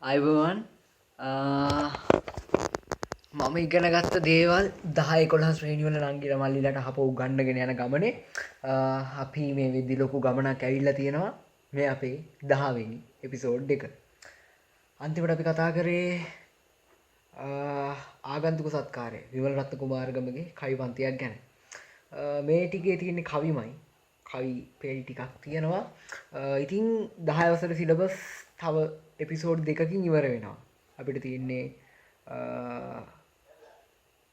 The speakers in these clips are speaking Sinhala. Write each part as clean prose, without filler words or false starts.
අයිබෝවන් මම ඉගෙන ගත්ත දේවල් 10-11 ශ්‍රේණිවල නංගිල මල්ලිලට හප උගන්නගෙන යන ගමනේ අපි මේ විදි ලොකු ගමනක් ඇවිල්ලා තියෙනවා මේ අපේ 10 වෙනි එපිසෝඩ් එක. අන්තිමට අපි කතා කරේ ආගන්තුක සත්කාරය විමල රත්න කුමාරගමගේ කවි පන්තියක් ගැන. මේ ටිකේ තියෙන්නේ කවිමයි. කවි පෙළි ටිකක් තියෙනවා. ඉතින් 10 වසර සිලබස් තව එපිසෝඩ් දෙකකින් ඉවර වෙනවා. අපිට තියෙන්නේ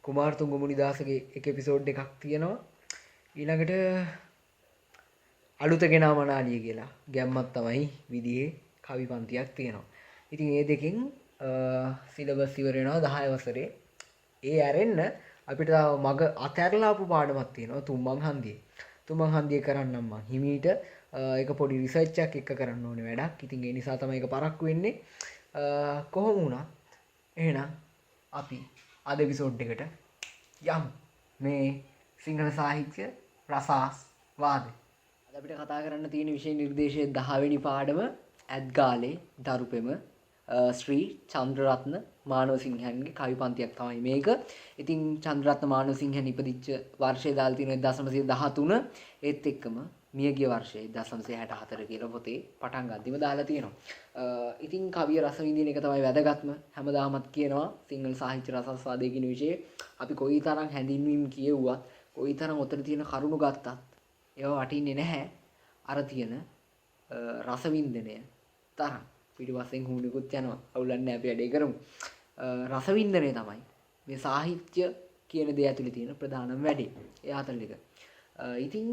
කුමාරතුංග මුනිදාසගේ එක එපිසෝඩ් එකක් තියෙනවා. ඊළඟට අලුත ගෙනා මනාලිය කියලා ගැම්මක් තමයි විදිහේ කවි පන්තියක් තියෙනවා. ඉතින් මේ දෙකෙන් සිලබස් ඉවර වෙනවා 10 වසරේ. ඒ ඇරෙන්න අපිට මග අතැරලාපු පාඩමක් තියෙනවා තුම්මං හන්දියේ. තුම්මං හන්දිය කරන්නම් මං හිමීට ඒක පොඩි රිසර්ච් එකක් එක්ක කරන්න ඕනේ වැඩක්. ඉතින් ඒ නිසා තමයි ඒක පරක්කු වෙන්නේ. කොහොම වුණත් එහෙනම් අපි අද එපිසෝඩ් එකට යමු. මේ සිංහල සාහිත්‍ය රසාස්වාද. අද අපිට කතා කරන්න තියෙන විෂය නිර්දේශයේ 10 වෙනි පාඩම ඇත්ගාලේ දරුපෙම ශ්‍රී චන්ද්‍රරත්න මානවසිංහන්ගේ කවි පන්තියක් තමයි මේක. ඉතින් චන්ද්‍රරත්න මානවසිංහන් ඉපදිච්ච වර්ෂය දාලා තියෙන 1913 ඒත් එක්කම මියගිය වර්ෂයේ 1964 කියලා පොතේ පටන් ගද්දිම දාලා තියෙනවා. ඉතින් කවිය රස විඳින එක තමයි වැදගත්ම. හැමදාමත් කියනවා සිංහල සාහිත්‍ය රසාස්වාදයේ කියන විෂයේ අපි කොයිතරම් හැඳින්වීම් කියෙව්වත් කොයිතරම් උතර තියෙන කරුණු ගත්තත් ඒවා වටින්නේ නැහැ. අර තියෙන රස වින්දනය තරම් පිටිපස්සෙන් හුණිකුත් යනවා. අවුලන්නේ අපි වැඩේ කරමු. රස වින්දනය තමයි මේ සාහිත්‍ය කියන දේ ඇතුලේ තියෙන ප්‍රධානම වැඩේ. ඒ හතර දෙක. ඉතින්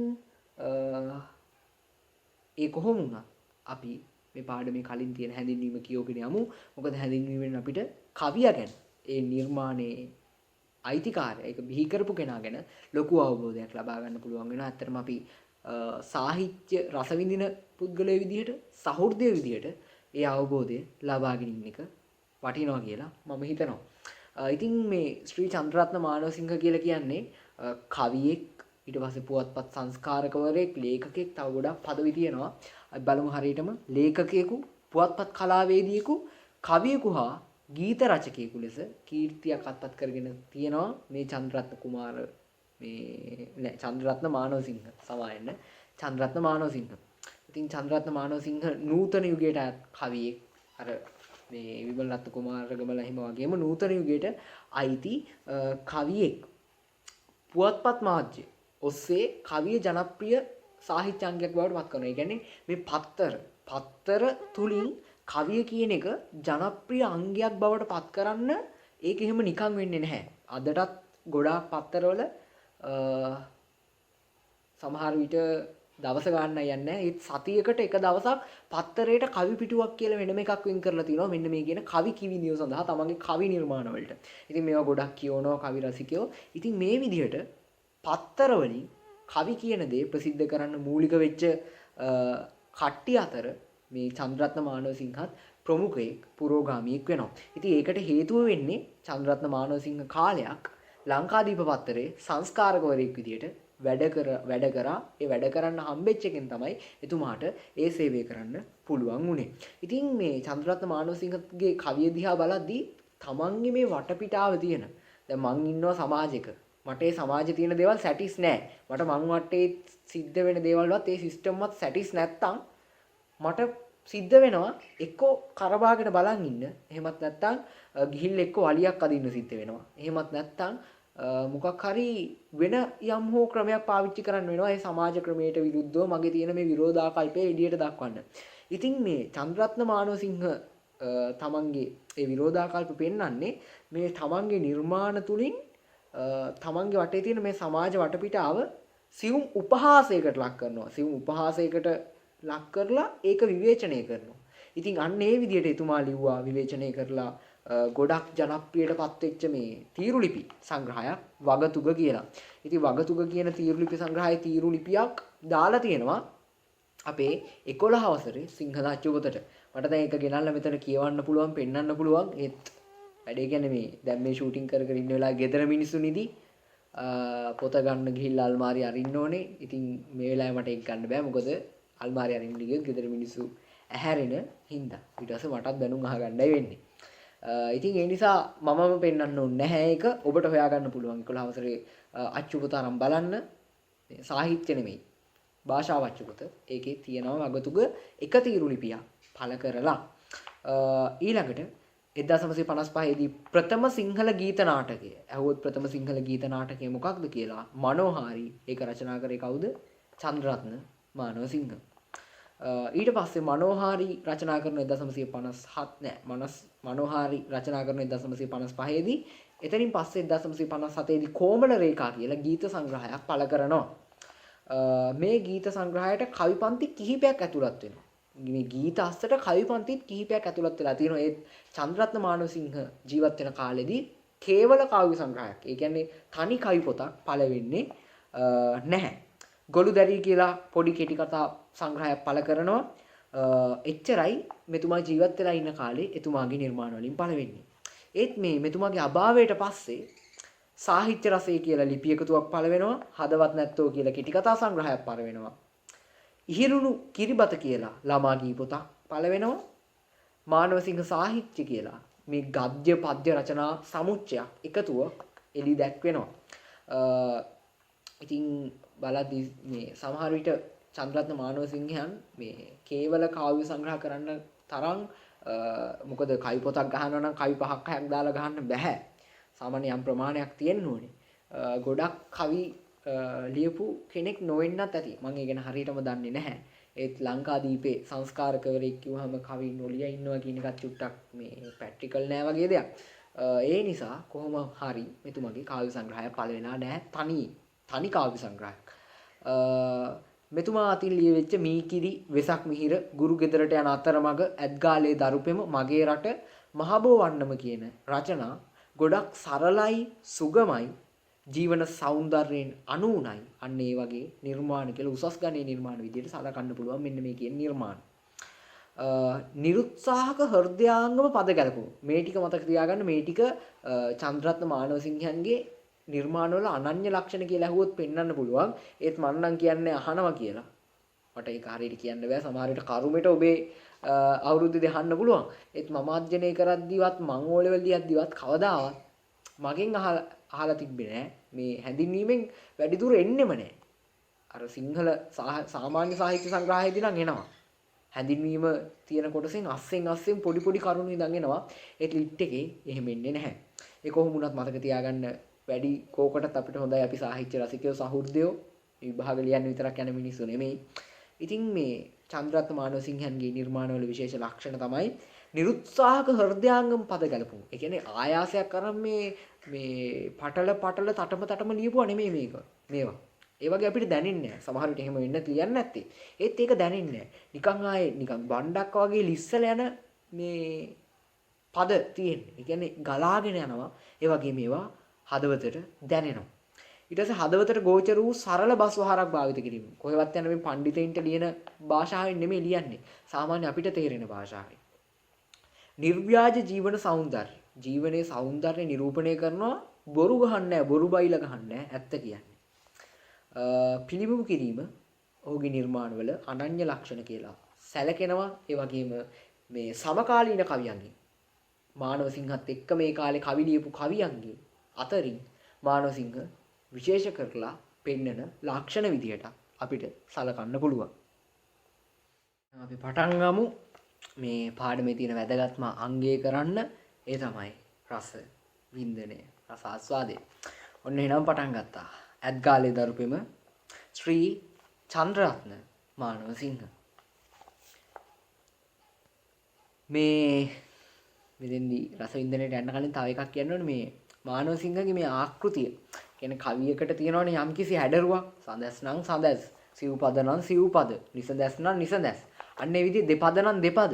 ඒ කොහොම වුණත් අපි මේ පාඩමේ කලින් තියෙන හැඳින්වීම කියෝගෙන යමු. මොකද හැඳින්වීමෙන් අපිට කවිය ගැන ඒ නිර්මාණයේ අයිතිකාරය ඒක බිහි කරපු කෙනා ගැන ලොකු අවබෝධයක් ලබා ගන්න පුළුවන් වෙනවා. ඇත්තටම අපි සාහිත්‍ය රස විඳින පුද්ගලයෙක් විදිහට සහෘදය විදිහට ඒ අවබෝධය ලබාගෙන ඉන්න එක වටිනවා කියලා මම හිතනවා. ඉතින් මේ ශ්‍රී චන්ද්‍රරත්න මානවසිංහ කියලා කියන්නේ කවියෙක්, ඊට පස්සේ පුවත්පත් සංස්කාරකවරයෙක්, ලේඛකයෙක්, තව ගොඩක් පදවි තියෙනවා. අපි බලමු හරියටම ලේඛකයෙකු, පුවත්පත් කලාවේදියෙකු, කවියෙකු හා ගීත රචකයෙකු ලෙස කීර්තියක් අත්පත් කරගෙන තියෙනවා මේ චන්ද්‍රරත්න කුමාර මේ චන්ද්‍රරත්න මානවසිංහ සමායන්න චන්ද්‍රරත්න මානවසිංහ. ඉතින් චන්ද්‍රරත්න මානවසිංහ නූතන යුගයට අයත් කවියෙක්. අර මේ විමල රත්න කුමාරගමලා හිම වගේම නූතන යුගයට අයිති කවියෙක්. පුවත්පත් මාධ්‍ය ඔස්සේ කවිය ජනප්‍රිය සාහිත්‍ය අංගයක් බවට පත් කරනවා. ඒ කියන්නේ මේ පත්තර තුලින් කවිය කියන එක ජනප්‍රිය අංගයක් බවට පත් කරන්න ඒක එහෙම නිකන් වෙන්නේ නැහැ. අදටත් ගොඩාක් පත්තරවල සමහර විට දවස ගන්න යන්නේ ඒත් සතියකට එක දවසක් පත්තරේට කවි පිටුවක් කියලා වෙනම එකක් වෙන් කරලා තිනවා. මෙන්න මේ කියන කවි කිවිනියෝ සඳහා තමන්ගේ කවි නිර්මාණ වලට. ඉතින් මේවා ගොඩක් කියවනවා කවි රසිකයෝ. ඉතින් මේ විදිහට පත්තර වලින් කවි කියන දේ ප්‍රසිද්ධ කරන්න මූලික වෙච්ච කට්ටිය අතර මේ චන්ද්‍රරත්න මානවසිංහත් ප්‍රමුඛයෙක් පුරෝගාමියෙක් වෙනවා. ඉතින් ඒකට හේතුව වෙන්නේ චන්ද්‍රරත්න මානවසිංහ කාලයක් ලංකාදීප පත්තරේ සංස්කාරකවරයෙක් විදියට වැඩ කරා. ඒ වැඩ කරන්න හම්බෙච්ච එකෙන් තමයි එතුමාට ඒ සේවය කරන්න පුළුවන් වුණේ. ඉතින් මේ චන්ද්‍රරත්න මානවසිංහගේ කවිය දිහා බලද්දී තමන්ගේ මේ වටපිටාව තියෙන දැන් මං ඉන්නවා සමාජයක. මට ඒ සමාජයේ තියෙන දේවල් සැටිස් නැහැ. මට මං වටේ සිද්ධ වෙන දේවල්වත් ඒ සිස්ටම් වත් සැටිස් නැත්තම් මට සිද්ධ වෙනවා එක්කෝ කරබාගෙන බලන් ඉන්න. එහෙමත් නැත්තම් ගිහිල්ලා එක්කෝ වලියක් අදින්න සිද්ධ වෙනවා. එහෙමත් නැත්තම් මොකක් හරි වෙන යම් හෝ ක්‍රමයක් පාවිච්චි කරන්න වෙනවා ඒ සමාජ ක්‍රමයට විරුද්ධව මගේ තියෙන මේ විරෝධාකල්පය එළියට දක්වන්න. ඉතින් මේ චන්ද්‍රරත්න මානවසිංහ තමන්ගේ ඒ විරෝධාකල්ප පෙන්වන්නේ මේ තමන්ගේ නිර්මාණ තුලින් තමන්ගේ වටේ තියෙන මේ සමාජ වටපිටාව සියුම් උපහාසයකට ලක් කරනවා. සියුම් උපහාසයකට ලක් කරලා ඒක විවේචනය කරනවා. ඉතින් අන්න ඒ විදිහට එතුමා ලිව්වා විවේචනය කරලා ගොඩක් ජනප්‍රියට පත්වෙච්ච මේ තීරුලිපි සංග්‍රහයක් වගතුග කියලා. ඉතින් වගතුග කියන තීරුලිපි සංග්‍රහයේ තීරුලිපියක් දාලා තියෙනවා අපේ 11 වසරේ සිංහල අච්චුපතට. මට දැන් ඒක ගෙනල්ලා මෙතන කියවන්න පුළුවන්, පෙන්වන්න පුළුවන්. ඒත් වැඩේ කියන්නේ මේ දැන් මේ ෂූටින් කර කර ඉන්න වෙලාවේ ගෙදර මිනිස්සු නිදි පොත ගන්න ගිහිල්ලා අල්මාරිය අරින්න ඕනේ. ඉතින් මේ වෙලාවේ මට ඒක ගන්න බෑ. මොකද අල්මාරිය අරින්න ගියොත් ගෙදර මිනිස්සු ඇහැරෙන හින්දා. ඊට පස්සේ මටත් බැනුම් අහගන්නයි වෙන්නේ. ඉතින් ඒ නිසා මමම පෙන්වන්න ඕනේ නැහැ ඒක. ඔබට හොයාගන්න පුළුවන් 11 වසරේ අච්චු පොත අරන් බලන්න. සාහිත්‍ය නෙමෙයි. භාෂාව අච්චු පොත. ඒකේ තියෙනවා වගතුග එක තීරු ලිපියක් පළ කරලා. ඊළඟට 1955 දී ප්‍රථම සිංහල ගීත නාටකය. ඇහුවොත් ප්‍රථම සිංහල ගීත නාටකය මොකක්ද කියලා? මනෝහාරි. ඒක රචනා කරේ කවුද? චන්ද්‍රරත්න මානවසිංහ. ඊට පස්සේ මනෝහාරි රචනා කරන 1957 නෑ මනෝහාරි රචනා කරන 1955 දී එතනින් පස්සේ 1957 දී කොමල රේඛා කියලා ගීත සංග්‍රහයක් පළ කරනවා. මේ ගීත සංග්‍රහයට කවි පන්ති කිහිපයක් ඇතුළත් වෙනවා. මේ ගීත අස්සට කවි පන්ති කිහිපයක් ඇතුළත් වෙලා තියෙනවා. ඒ චන්ද්‍රරත්න මානවසිංහ ජීවත් වෙන කාලෙදී කේවල කාව්‍ය සංග්‍රහයක්. ඒ කියන්නේ තනි කවි පොතක් පළ වෙන්නේ නැහැ. ගොළුදැරි කියලා පොඩි කෙටි කතා සංග්‍රහයක් පළ කරනවා. එච්චරයි මෙතුමා ජීවත් වෙලා ඉන්න කාලේ එතුමාගේ නිර්මාණ වලින් පළ වෙන්නේ. ඒත් මේ මෙතුමාගේ අභාවයට පස්සේ සාහිත්‍ය රසය කියලා ලිපි එකතුවක් පළ වෙනවා. හදවත් නැත්තෝ කියලා කෙටි කතා සංග්‍රහයක් පළ වෙනවා. ඉහිරුණු කිරිබත කියලා ළමා ගී පොතක් පළ වෙනවා. මානවසිංහ සාහිත්‍ය කියලා මේ ගද්‍ය පද්‍ය රචනා සමුච්චයක් එකතුවක් එළි දැක්වෙනවා. ඉතින් බලද්දී මේ සමහර විට චන්ද්‍රරත්න මානවසිංහයන් මේ කේවල කාව්‍ය සංග්‍රහ කරන්න තරම් මොකද කවි පොතක් ගහනවා නම් කවි 5ක් 6ක් දාලා ගහන්න බෑ. සාමාන්‍ය යම් ප්‍රමාණයක් තියෙන්න ඕනේ. ගොඩක් කවි ලියපු කෙනෙක් නොවෙන්නත් ඇති. මම ඒ ගැන හරියටම දන්නේ නැහැ. ඒත් ලංකාදීපේ සංස්කාරකවරයෙක් කිව්වහම කවි නොලිය ඉන්නවා කියන එකත් චුට්ටක් මේ ප්‍රැක්ටිකල් නෑ වගේ දෙයක්. ඒ නිසා කොහොම හරි මෙතුමගේ කාව්‍ය සංග්‍රහය පළ වෙලා නැහැ. තනි කාව්‍ය සංග්‍රහයක්. මෙතුමා අතින් ලියවෙච්ච මීකිරි වෙසක් මිහිර ගුරු ගෙදරට යන අතරමඟ ඇත්ගාලේ දරුපෙම මගේ රට මහබෝ වන්නම කියන රචනා ගොඩක් සරලයි සුගමයි ජීවන සෞන්දර්යයෙන් අනුුණයි. අන්න ඒ වගේ නිර්මාණ කියලා උසස් ගණයේ නිර්මාණ විදියට සලකන්න පුළුවන් මෙන්න මේ කියන නිර්මාණ. නිරුත්සාහක හෘදයාංගම පද ගැලපුම. මේ ටික මතක තියාගන්න. මේ ටික චන්ද්‍රරත්න මානවසිංහයන්ගේ නිර්මාණවල අනන්‍ය ලක්ෂණ කියලා අහුවොත් පෙන්වන්න පුළුවන්. ඒත් මම නම් කියන්නේ අහනවා කියලා. මට ඒක හරියට කියන්න බෑ. සමහර විට කරුමෙට ඔබේ අවුරුද්දේ දෙහන්න පුළුවන්. ඒත් මම අධ්‍යයනය කරද්දිවත් මං ඕලෙවල් දියද්දිවත් කවදාවත් මගෙන් අහලා තිබ්බේ නෑ. මේ හැඳින්වීමෙන් වැඩි දුර එන්නෙම නෑ. අර සිංහල සාමාන්‍ය සාහිත්‍ය සංග්‍රහයේදී නම් එනවා. හැඳින්වීම තියෙන කොටසෙන් අස්සෙන් පොඩි කරුණු ඉඳන් එනවා. ඒත් ලිට් එකේ එහෙම එන්නේ නැහැ. ඒ කොහොම වුණත් මතක තියාගන්න වැඩි කෝකටත් අපිට හොඳයි අපි සාහිත්‍ය රසිකයෝ සහෘදයෝ විභාග ලියන්න විතරක් යන මිනිස්සු නෙමෙයි. ඉතින් මේ චන්ද්‍රරත්න මානවසිංහයන්ගේ නිර්මාණවල විශේෂ ලක්ෂණ තමයි නිරුත්සාහක හෘදයාංගම පද ගැලපුම. ඒ කියන්නේ ආයාසයක් කරන් මේ පටල තටම ලියපුවා නෙමෙයි මේවා. ඒ වගේ අපිට දැනෙන්නේ නැහැ. සමහර විට එහෙම වෙන්න තියන්නේ නැත්තේ. ඒත් ඒක දැනෙන්නේ නැහැ. නිකන් බණ්ඩක් වගේ ලිස්සල යන මේ පද තියෙන්නේ. ඒ කියන්නේ ගලාගෙන යනවා. ඒ වගේ මේවා හදවතට දැනෙනවා. ඊට පස්සේ හදවතට ගෝචර වූ සරල බස් වහරක් භාවිත කිරීම. කොහෙවත් යන මේ පඬිතෙන්ට ලියන භාෂාවෙන් නෙමෙයි ලියන්නේ. සාමාන්‍ය අපිට තේරෙන භාෂාවෙන්. නිර්ව්‍යාජ ජීවන සෞන්දර්ය. ජීවනයේ සෞන්දර්ය නිරූපණය කරනවා. බොරු ගහන්නේ නැහැ, බොරු බයිලා ගහන්නේ නැහැ. ඇත්ත කියන්නේ. පිළිබිඹු කිරීම ඔහුගේ නිර්මාණවල අනන්‍ය ලක්ෂණ කියලා සැලකෙනවා. ඒ වගේම මේ සමකාලීන කවියන්ගේ මානවසිංහත් එක්ක මේ කාලේ කවි ලියපු කවියන්ගේ අතරින් මානවසිංහ විශේෂ කරලා පෙන්නන ලක්ෂණ විදියට අපිට සලකන්න පුළුවන්. අපි පටන් ගමු මේ පාඩමේ තියෙන වැදගත්ම අංගය කරන්න. ඒ තමයි රස වින්දනය, රස ආස්වාදය. ඔන්න එහෙනම් පටන් ගත්තා. ඇත්ගාලේ දරුපෙම ශ්‍රී චන්ද්‍රරත්න මානවසිංහ. මේ මෙතෙන්දී රස වින්දනයට යන්න කලින් තව එකක් කියන්න ඕනේ. මේ මානවසිංහගේ මේ ආකෘතිය කියන්නේ කවියකට තියෙනවනේ යම්කිසි හැඩරුවක්. සඳස් නම් සඳස්, සිව්පද නම් සිව්පද, නිසඳස් නම් නිසඳස්. අන්න ඒ විදිහේ දෙපද නම් දෙපද.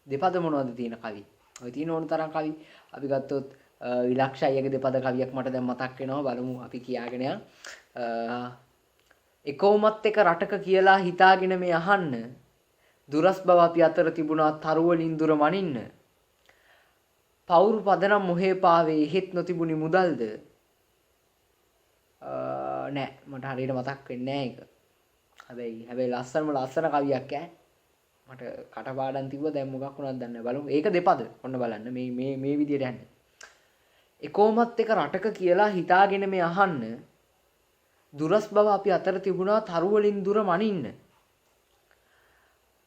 දෙපද මොනවද තියෙන කවි? ඔය තියෙන ඕන තරම් කවි. අපි ගත්තොත් විලක්ෂ අයියගේ දෙපද කවියක් මට දැන් මතක් වෙනවා. බලමු අපි කියාගෙන යන්න. එකවමත් එක රටක කියලා හිතාගෙන මේ අහන්න. දුරස් බව අපි අතර තිබුණා තරුවලින් දුර මනින්න. පවුරු පදනම් මොහේ පාවේ හෙත් නොතිබුණි මුදල්ද? නෑ මට හරියට මතක් වෙන්නේ නෑ ඒක. හැබැයි ලස්සන කවියක් ඈ. මට කටපාඩම් තිබ්බ දැන් මොකක් වුණාද දන්නේ නැහැ. බලමු. ඒක දෙපද. ඔන්න බලන්න. මේ විදියට යන්නේ. එකෝමත් එක රටක කියලා හිතාගෙන මේ අහන්න. දුරස් බව අපි අතර තිබුණා තරු වලින් දුර මනින්න.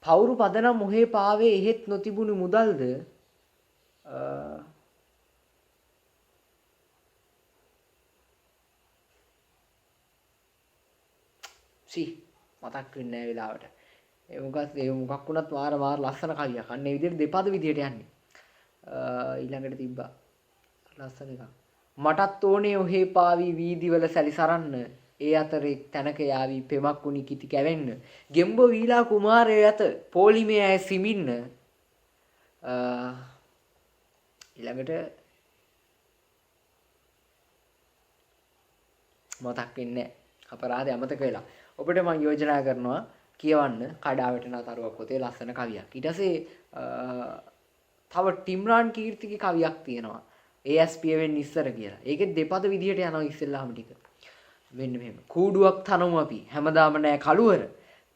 පවුරු පදනම් මොහේ පාවේ එහෙත් නොතිබුණු මුදල්ද මතක් වෙන්නේ නැහැ වෙලාවට. ඒ මොකක් වුණත් මාර ලස්සන කවියක්. අන්න ඒ විදිහට දෙපද විදිහට යන්නේ. ඊළඟට තිබ්බා ලස්සන එකක්. මටත් ඕනේ ඔහේ පාවි වීදිවල සැලිසරන්න. ඒ අතරේ තැනක යාවි පෙමක් උනි කිති කැවෙන්න. ගෙම්බ වීලා කුමාරය ඇත පොලිමේ ඇය සිමින්න. ඊළඟට මතක් වෙන්නේ අපරාධය අමතක වෙලා. ඔබට මම යෝජනා කරනවා කියවන්න කඩාවැටෙන තරුවක් පොතේ ලස්සන කවියක්. ඊට පස්සේ තව ටිම්රාන් කීර්තිගේ කවියක් තියෙනවා. ASP වෙන්න ඉස්සර කියලා. ඒකේ දෙපද විදිහට යනවා ඉස්සෙල්ලාම ටික. මෙන්න මෙහෙම. කූඩුවක් තනමු අපි හැමදාම නෑ කළුවර.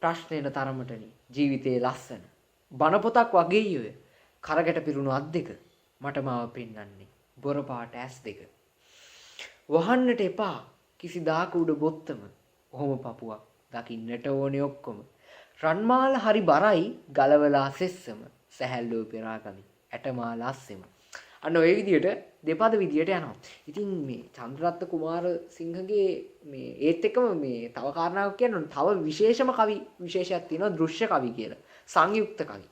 ප්‍රශ්නෙන තරමටනි ජීවිතේ ලස්සන. බණ පොතක් වගේ ඔය. කරකට පිරුණු අත් දෙක. මට මාව පෙන්වන්නේ. බොර පාට ඇස් දෙක. වහන්නට එපා කිසිදාක උඩ බොත්තම. ඔහොම පපුවක් දකින්නට ඕනේ ඔක්කොම. රන්මාල හරි බරයි ගලවලා සෙස්සම. සැහැල්ලුව පෙරාගමි. ඇටමාල අස්සෙම. අන්න ඔය විදිහට දෙපද විදිහට යනවා. ඉතින් මේ චන්ද්‍රරත්න කුමාරසිංහගේ මේ ඒත් එක්කම මේ තව කාරණාවක් කියන්න තව විශේෂම කවි විශේෂයක් තියෙනවා දෘශ්‍ය කවි කියලා. සංයුක්ත කවි.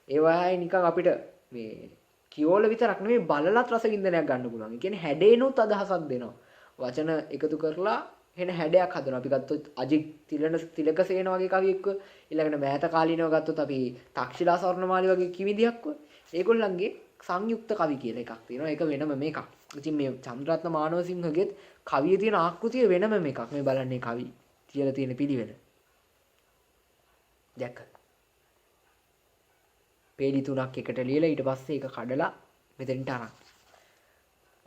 ඒ වගේ නිකන් අපිට මේ කියෝල විතරක් නෙමෙයි බලලත් රස වින්දනයක් ගන්න පුළුවන්. ඒ කියන්නේ හැඩේනොත් අදහසක් දෙනවා. වචන එකතු කරලා එන හැඩයක් හදනවා. අපි ගත්තොත් අජිත් තිලකසේන වගේ කවියෙක්ව ඊළඟට මෑත කාලීනව ගත්තොත් අපි තක්ෂිලා ස්වර්ණමාලි වගේ කිවිදියක්ව ඒගොල්ලන්ගේ සංයුක්ත කවි කියලා එකක් තියෙනවා. ඒක වෙනම මේකක්. ඉතින් මේ චන්ද්‍රරත්න මානවසිංහගෙත් කවියේ තියෙන ආකෘතිය වෙනම මේකක්. මේ බලන්නේ කවි තියලා තියෙන පිළිවෙල. දැක්ක. පේලි තුනක් එකට ලියලා ඊට පස්සේ ඒක කඩලා මෙතෙන්ට අරන්.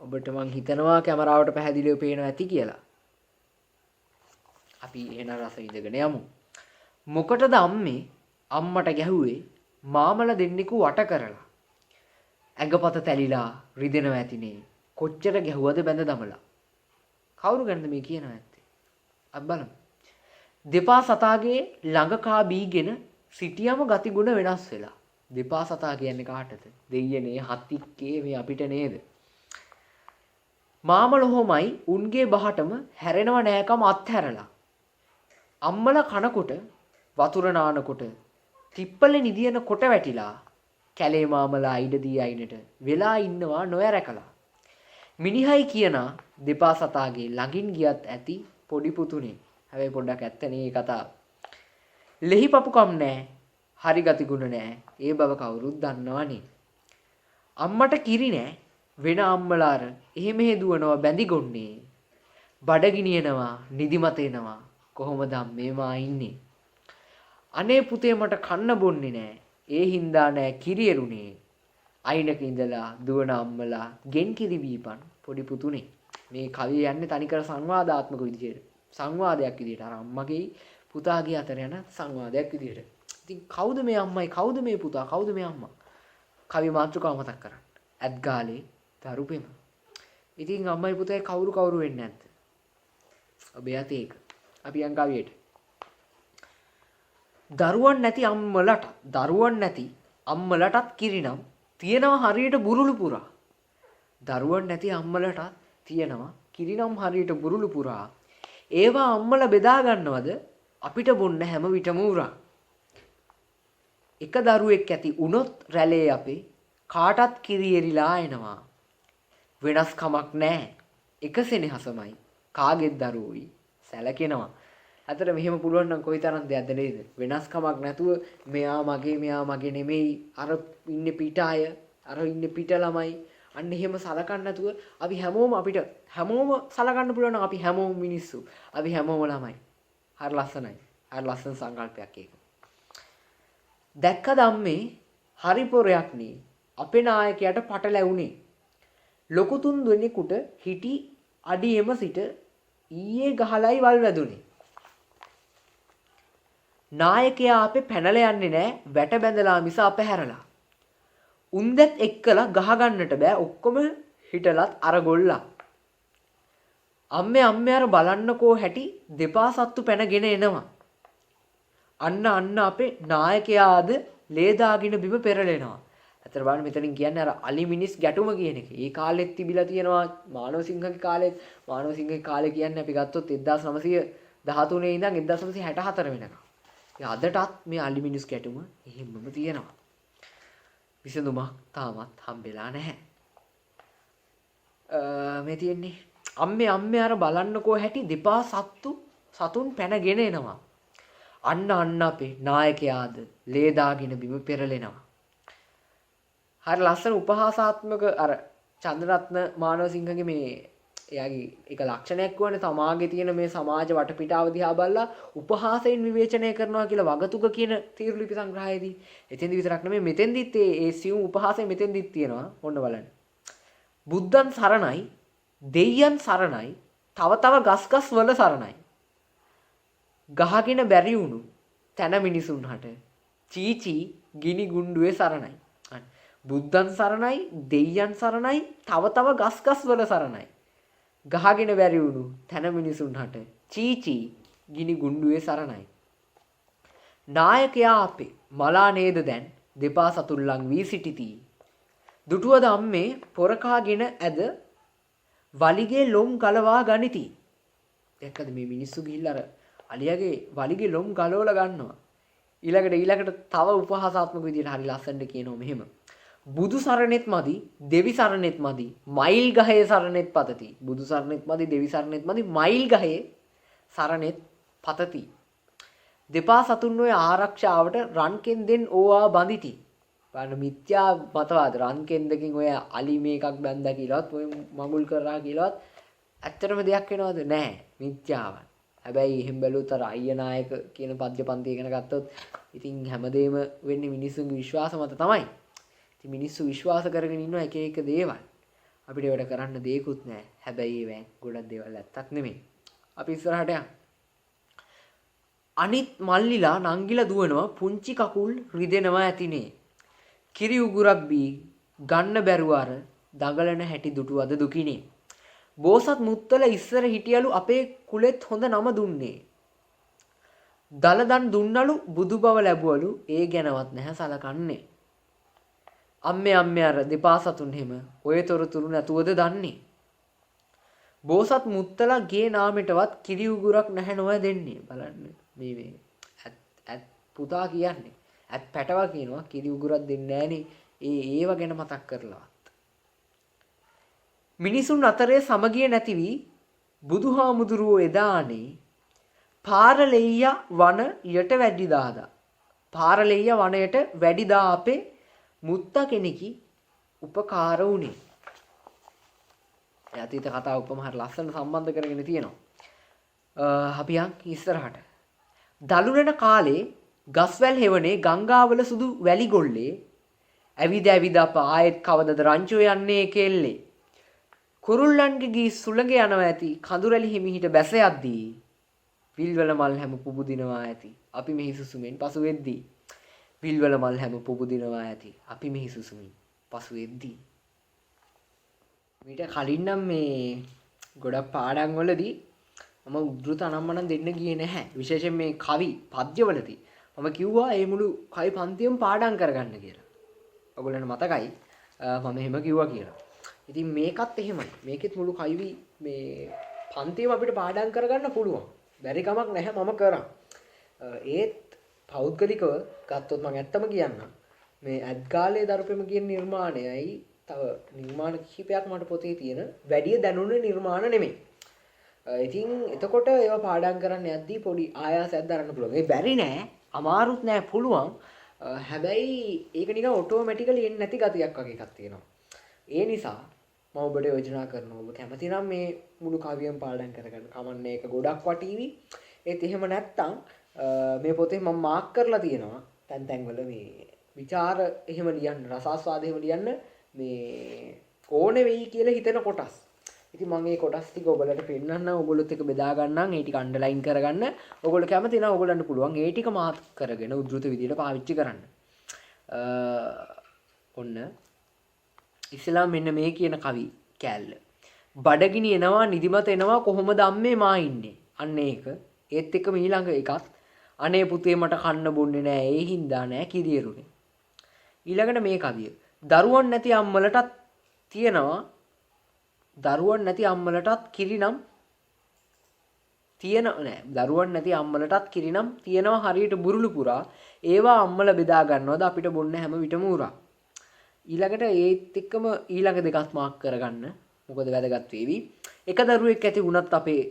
ඔබට මං හිතනවා කැමරාවට පැහැදිලිව පේනවා ඇති කියලා. අපි එන රස විඳගෙන යමු. මොකටද අම්මේ අම්මට ගැහුවේ මාමල දෙන්නෙකු වට කරලා. ඇඟපත තැලිලා රිදෙනවා ඇතිනේ. කොච්චර ගැහුවද බැඳ දමලා. කවුරු ගැනද මේ කියනවා ඇත්තේ? අපි බලමු. දෙපා සතාගේ ළඟ කා බීගෙන සිටියම ගතිගුණ වෙනස් වෙලා. දෙපා සතා කියන්නේ කාටද? දෙයියනේ හත්තික්කේ මේ අපිට නේද? මාමලොහොමයි උන්ගේ බහටම හැරෙනව නෑකම අත්හැරලා. අම්මල කනකොට වතුර නානකොට තිප්පලේ නිදියන කොට වැටිලා. කැලේ මාමලා ඉඩදී අයිනට වෙලා ඉන්නවා නොයරකලා. මිනිහයි කියන දෙපා සතාගේ ළඟින් ගියත් ඇති පොඩි පුතුනේ. හැබැයි පොඩ්ඩක් ඇත්තනේ මේ කතාව. ලෙහි පපුකම් නෑ. හරි ගතිගුණ නෑ. ඒ බව කවුරුත් දන්නවනේ. අම්මට කිරි නෑ. වෙන අම්මලාර එහෙම දුවනවා බැඳි ගොන්නේ. බඩගිනියනවා නිදිමත එනවා. කොහොමද මේවා ඉන්නේ? අනේ පුතේ මට කන්න බොන්නේ නෑ. ඒ හින්දා නෑ කිරි එරුනේ. අයිනක ඉඳලා දුවන අම්මලා ගෙන් කිරි බීපන් පොඩි පුතුනේ. මේ කවිය යන්නේ තනිකර සංවාදාත්මක විදියට. සංවාදයක් විදියට. අර අම්මගේ පුතාගේ අතර යන සංවාදයක් විදියට. ඉතින් කවුද මේ අම්මයි කවුද මේ පුතා කවුද මේ අම්මා? කවි මාතෘකාව මතක් කරන්න. ඇත්ගාලේ දරුපෙම. ඉතින් අම්මයි පුතයි කවුරු වෙන්නේ නැද්ද? ඔබ යතේ ඒක. අපි යන් කවියට. දරුවන් නැති අම්මලටත් කිරිනම් තියෙනවා හරියට බුරුළු පුරා. දරුවන් නැති අම්මලටත් තියෙනවා කිරිනම් හරියට බුරුළු පුරා. ඒවා අම්මලා බෙදා ගන්නවද අපිට බොන්න හැම විටම උරා. එක දරුවෙක් ඇති වුණොත් රැළේ අපේ කාටත් කිරි එරිලා එනවා. වෙනස් කමක් නැහැ. එක සෙනෙහසමයි කාගෙත් දරුවෝයි සැලකෙනවා. අතට මෙහෙම පුළුවන් නම් කොයිතරම් දෙයක්ද නේද? වෙනස්කමක් නැතුව මෙයා මගේ නෙමෙයි අර ඉන්නේ පිට අය අර ඉන්නේ පිට ළමයි අන්න එහෙම සලකන්න නැතුව අපි හැමෝම සලකන්න පුළුවන් නම් අපි හැමෝම මිනිස්සු අපි හැමෝම ළමයි. හරි ලස්සනයි. හරි ලස්සන සංකල්පයක් ඒක. දැක්කද අම්මේ හරි පොරයක් නේ අපේ නායකයාට පට ලැබුණේ. ලොකු තුන් දෙනෙකුට හිටි අඩියෙම සිට ඊයේ ගහලයි වල් වැදුනේ. නායකයා අපේ පැනලා යන්නේ නැහැ වැට බැඳලා මිස අප හැරලා. උන්දත් එක්කලා ගහගන්නට බෑ ඔක්කොම හිටලත් අර ගොල්ලා. අම්මේ අර බලන්නකෝ හැටි දෙපා සත්තු පැනගෙන එනවා. අන්න අපේ නායකයාද ලේ දාගෙන බිම පෙරලෙනවා. අතර බලන්න මෙතනින් කියන්නේ අර අලි මිනිස් ගැටුම කියන එක. ඒ කාලෙත් තිබිලා තියෙනවා මානවසිංහගේ කාලෙත්. මානවසිංහගේ කාලේ කියන්නේ අපි ගත්තොත් 1913 ඉඳන් 1964 වෙනකම්. අදටත් මේ අලි මිනිස් ගැටුම එහෙමම තියෙනවා. විසඳුමක් තාමත් හම්බෙලා නැහැ. මේ තියෙන්නේ අම්මේ අර බලන්නකෝ හැටි දෙපා සතුන් පැනගෙන එනවා. අන්න අපේ නායකයාද ලේ දාගෙන බිම පෙරලෙනවා. හරි ලස්සන උපහාසාත්මක අර චන්ද්‍රරත්න මානවසිංහගේ මේ එයාගේ එක ලක්ෂණයක් වුණේ තමාගේ තියෙන මේ සමාජ වටපිටාව දිහා බලලා උපහාසයෙන් විවේචනය කරනවා කියලා වගතුග කියන තීරු ලිපි සංග්‍රහයේදී. එතෙන්දි විතරක් නෙමෙයි මෙතෙන්දිත් ඒ සියුම් උපහාසය මෙතෙන්දිත් තියෙනවා. ඔන්න බලන්න. බුද්ධන් සරණයි, දෙයියන් සරණයි, තව ගස්ගස් වල සරණයි. ගහගෙන බැරි වුණු තන මිනිසුන් හට චීචී ගිනි ගුණ්ඩුවේ සරණයි. බුද්ධන් සරණයි, දෙයියන් සරණයි, තව ගස්ගස් වල සරණයි. ගහගෙන බැරි වුණු තන මිනිසුන් හට චීචී ගිනි ගුණ්ඩුවේ සරණයි. නායකයා අපේ මලා නේද දැන් දෙපා සතුල්ලන් වී සිටිති. දුටුවද අම්මේ පොරකාගෙන ඇද වලිගේ ලොම් ගලවා ගනිති. දැක්කද මේ මිනිස්සු ගිහිල්ලා අර අලියාගේ වලිගේ ලොම් ගලවලා ගන්නවා. ඊළඟට තව උපහාසාත්මක විදිහට හරි ලස්සනට කියනවා මෙහෙම. බුදු සරණෙත් මදි, දෙවි සරණෙත් මදි, මයිල් ගහේ සරණෙත් පතති. බුදු සරණෙත් මදි, දෙවි සරණෙත් මදි, මයිල් ගහේ සරණෙත් පතති. දෙපා සතුන් ඔය ආරක්ෂාවට රන් කෙන්දෙන් ඕවා බඳිති. බලන්න මිත්‍යා මතවාද රන් කෙන්දකින් ඔය අලි මේකක් බැඳලා කියලාවත් ඔය මඟුල් කරා කියලාවත් ඇත්තටම දෙයක් වෙනවද? නැහැ. මිත්‍යාවක්. හැබැයි එහෙම බැලුවොත් අර අයියනායක කියන පද්‍ය පන්ති ඉගෙන ගත්තොත් ඉතින් හැමදේම වෙන්නේ මිනිස්සුන්ගේ විශ්වාස මත තමයි. ඉතින් මිනිස්සු විශ්වාස කරගෙන ඉන්නවා එක එක දේවල්. අපිට ඒවට කරන්න දෙයක්වත් නැහැ. හැබැයි ඒවෙන් ගොඩක් දේවල් ඇත්තක් නෙමෙයි. අපි ඉස්සරහට යමු. අනිත් මල්ලිලා නංගිලා දුවනවා පුංචි කකුල් රිදෙනවා ඇතිනේ. කිරි උගුරක් බී ගන්න බැරුව අර දඟලන හැටි දුටුවද දුකිනේ. බෝසත් මුත්තල ඉස්සර හිටියලු අපේ කුලෙත් හොඳ නම දුන්නේ. දලදන් දුන්නලු බුදු බව ලැබුවලු ඒ ගැනවත් නැහැ සලකන්නේ. අම්මේ අර දෙපා සතුන් හැම ඔය තොරතුරු නැතුවද දන්නේ. බෝසත් මුත්තලා ගේ නාමයටවත් කිරි උගුරක් නැහැ නොව දෙන්නේ. බලන්න මේ ඇත් පුතා කියන්නේ. ඇත් පැටවා කියනවා කිරි උගුරක් දෙන්නේ නැහනේ. ඒව ගැන මතක් කරලවත්. මිනිසුන් අතරේ සමගිය නැති වී බුදුහාමුදුරුවෝ එදානේ පාරලෙయ్య වන යට වැඩිදාදා. පාරලෙయ్య වනයට වැඩිදා අපේ මුත්තා කෙනෙකි උපකාර වුණේ. ඒ අතීත කතාව උපම හරිය ලස්සන සම්බන්ධ කරගෙන තියෙනවා. අපි යන් ඉස්සරහට. දලුනන කාලේ ගස්වැල් හෙවනේ ගංගාවල සුදු වැලි ගොල්ලේ ඇවිද අප ආයෙත් කවදද රංචුව යන්නේ කෙල්ලේ. කුරුල්ලන්ගේ ගී සුළඟ යනවා ඇති කඳුරැලි හිමිහිට බැස යද්දී විල්වල මල් හැම පුබුදිනවා ඇති අපි මෙහි සුසුමෙන් පසු වෙද්දී විල්වල මල් හැම පුබුදිනවා ඇති අපි මෙහි සුසුමින් පසු වෙද්දී. මීට කලින් නම් මේ ගොඩක් පාඩම් වලදී මම උද්ෘත අනම්මනම් දෙන්න ගියේ නැහැ. විශේෂයෙන් මේ කවි පද්‍යවලදී මම කිව්වා මේ මුළු කවි පන්තියම පාඩම් කරගන්න කියලා. ඔයගොල්ලන්ට මතකයි මම එහෙම කිව්වා කියලා. ඉතින් මේකත් එහෙමයි. මේකෙත් මුළු කයිවි මේ පන්තියම අපිට පාඩම් කරගන්න පුළුවන්. බැරි කමක් නැහැ මම කරා. ඒත් පෞද්ගලිකව ගත්තොත් මම ඇත්තම කියන්නම්. මේ ඇත්ගාලේ දරුපෙම කියන නිර්මාණයයි තව නිර්මාණ කිහිපයක් මට පොතේ තියෙන වැඩි දැනුනේ නිර්මාණ නෙමෙයි. ඉතින් එතකොට ඒවා පාඩම් කරන්න යද්දී පොඩි ආයාසයක් දරන්න පුළුවන්. ඒ බැරි නෑ, අමාරුත් නෑ පුළුවන්. හැබැයි ඒක නිකන් ඔටෝමැටිකලි එන්නේ නැති ගතියක් වගේ එකක් තියෙනවා. ඒ නිසා මම ඔබට යෝජනා කරනවා ඔබ කැමති නම් මේ මුළු කවියම පාඩම් කරගන්න. කමන්නේ ඒක ගොඩක් වටීවි. ඒත් එහෙම නැත්තම් මේ පොතේ මම මාක් කරලා තියෙනවා. තැන් වල මේ විචාර එහෙම ලියන්න, රසාස්වාද එහෙම ලියන්න මේ ඕනේ වෙයි කියලා හිතෙන කොටස්. ඉතින් මම මේ කොටස් ටික ඔයගලට පෙන්නන්න ඔයගොල්ලොත් එක බෙදා ගන්නම් ඒ ටික අන්ඩර්ලයින් කරගන්න ඔයගොල්ලෝ කැමති නම් ඔයගලන්ට පුළුවන් ඒ ටික මාත් කරගෙන උද්දෘත විදියට පාවිච්චි කරන්න. ඔන්න ඉස්ලාම් මෙන්න මේ කියන කවි කෑල්ල. බඩගිනි එනවා නිදිමත එනවා කොහොමද අම්මේ මා ඉන්නේ. අන්න ඒක. ඒත් එක්කම ඊළඟ එකක් අනේ පුතේ මට කන්න බොන්නේ නෑ ඒ හින්දා නෑ කිරියරුනේ. ඊළඟට මේ කවිය. දරුවන් නැති අම්මලටත් තියෙනවා දරුවන් නැති අම්මලටත් කිරි නම් තියෙන නෑ. දරුවන් නැති අම්මලටත් කිරි නම් තියෙනවා හරියට බුරුළු පුරා. ඒවා අම්මල බෙදා ගන්නවද අපිට බොන්න හැම විටම උරා. ඊළඟට ඒත් එක්කම ඊළඟ දෙකක් මාක් කරගන්න. මොකද වැදගත් වේවි. එක දරුවෙක් ඇති වුණත් අපේ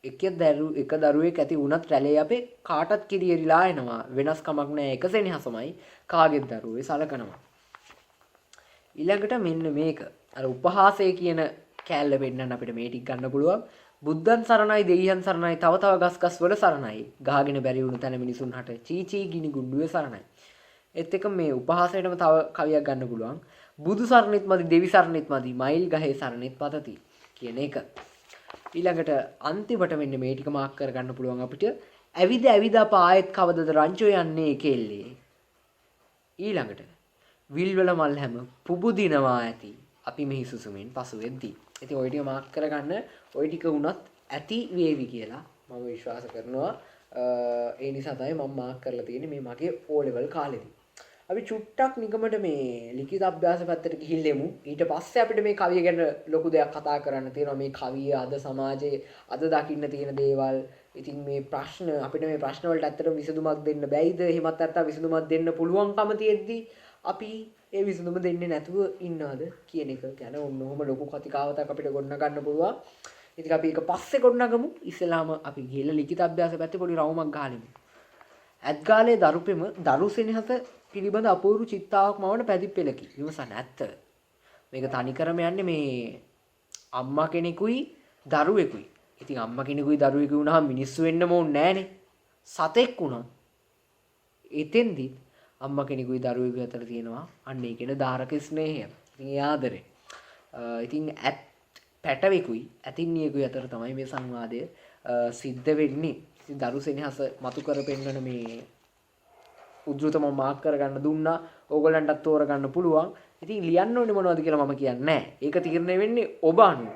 එක දරුවෙක් ඇති වුණත් රැළේ අපේ කාටත් කිරි එරිලා එනවා. වෙනස් කමක් නෑ එක සෙනෙහසමයි කාගෙත් දරුවේ සලකනවා. ඊළඟට මෙන්න මේක. අර උපහාසය කියන කෑල්ල වෙන්නන්න අපිට මේ ටික ගන්න පුළුවන්. බුද්ධන් සරණයි දෙවියන් සරණයි තව තව ගස් වල සරණයි. ගහගෙන බැරි වුණු තැන මිනිසුන් හට චීචී ගිනි ගුණ්ඩුවේ සරණයි. ඒත් එක මේ උපහාසයටම තව කවියක් ගන්න පුළුවන්. බුදු සරණෙත් මදි දෙවි සරණෙත් මදි මයිල් ගහේ සරණෙත් පතති කියන එක. ඊළඟට අන්තිමට මෙන්න මේ ටික මාක් කර ගන්න පුළුවන් අපිට. ඇවිද ඇවිද අප ආයෙත් කවදද රංචෝ යන්නේ කෙල්ලේ. ඊළඟට විල්වල මල් හැම පුබුදිනවා ඇති අපි මෙහි සුසුමින් පසු වෙද්දී. ඉතින් ওই ටික මාක් කරගන්න ওই ටික වුණත් ඇති වේවි කියලා මම විශ්වාස කරනවා. ඒ නිසා තමයි මම මාක් කරලා තියෙන්නේ මේ මගේ O level කාලෙදී. අපි චුට්ටක් නිකමට මේ ලිඛිත අභ්‍යාස පැත්තට ගිහිල්ලෙමු. ඊට පස්සේ අපිට මේ කවිය ගැන ලොකු දෙයක් කතා කරන්න තියෙනවා. මේ කවිය අද සමාජයේ අද දකින්න තියෙන දේවල්. ඉතින් මේ ප්‍රශ්න අපිට මේ ප්‍රශ්න වලට ඇත්තටම විසඳුමක් දෙන්න බැයිද? එහෙමත් නැත්නම් විසඳුමක් දෙන්න පුළුවන්කම තියෙද්දි අපි ඒ විසඳුම දෙන්නේ නැතුව ඉන්නවද කියන එක ගැන ඔන්නෝම ලොකු කතිකාවතක් අපිට ගොඩ ගන්න පුළුවන්. ඉතින් අපි ඒක පස්සේ ගොඩනගමු. ඉස්සෙල්ලාම අපි ගිහලා ලිඛිත අභ්‍යාස පැත්තේ පොඩි රවුමක් ගහලෙමු. ඇත්ගාලේ දරුපෙම දරු සෙනෙහස පිළිබඳ අපූර්ව චිත්තාවක් මවන පැදිපෙලකි. විමසන්න ඇත්ත. මේක තනිකරම යන්නේ මේ අම්මා කෙනෙකුයි දරුවෙකුයි. ඉතින් අම්මා කෙනෙකුයි දරුවෙකුයි වුණාම මිනිස්සු වෙන්න ඕනේ නෑනේ. සතෙක් වුණා. එතෙන්දි අම්මා කෙනෙකුයි දරුවෙකුයි අතර තියෙනවා අන්න ඒ කියන දාරක ස්නේහය. ඉතින් ඒ ආදරේ. ඉතින් පැටවෙකුයි ඇතින්නියෙකුයි අතර තමයි මේ සංවාදය සිද්ධ වෙන්නේ. ඉතින් දරු සෙනෙහස මතු කර පෙන්වන මේ උද්ෘතම මාක් කරගන්න දුන්නා. ඕගොල්ලන්ටත් තෝරගන්න පුළුවන්. ඉතින් ලියන්න ඕනේ මොනවද කියලා මම කියන්නේ නැහැ. ඒක තීරණය වෙන්නේ ඔබ අනුව.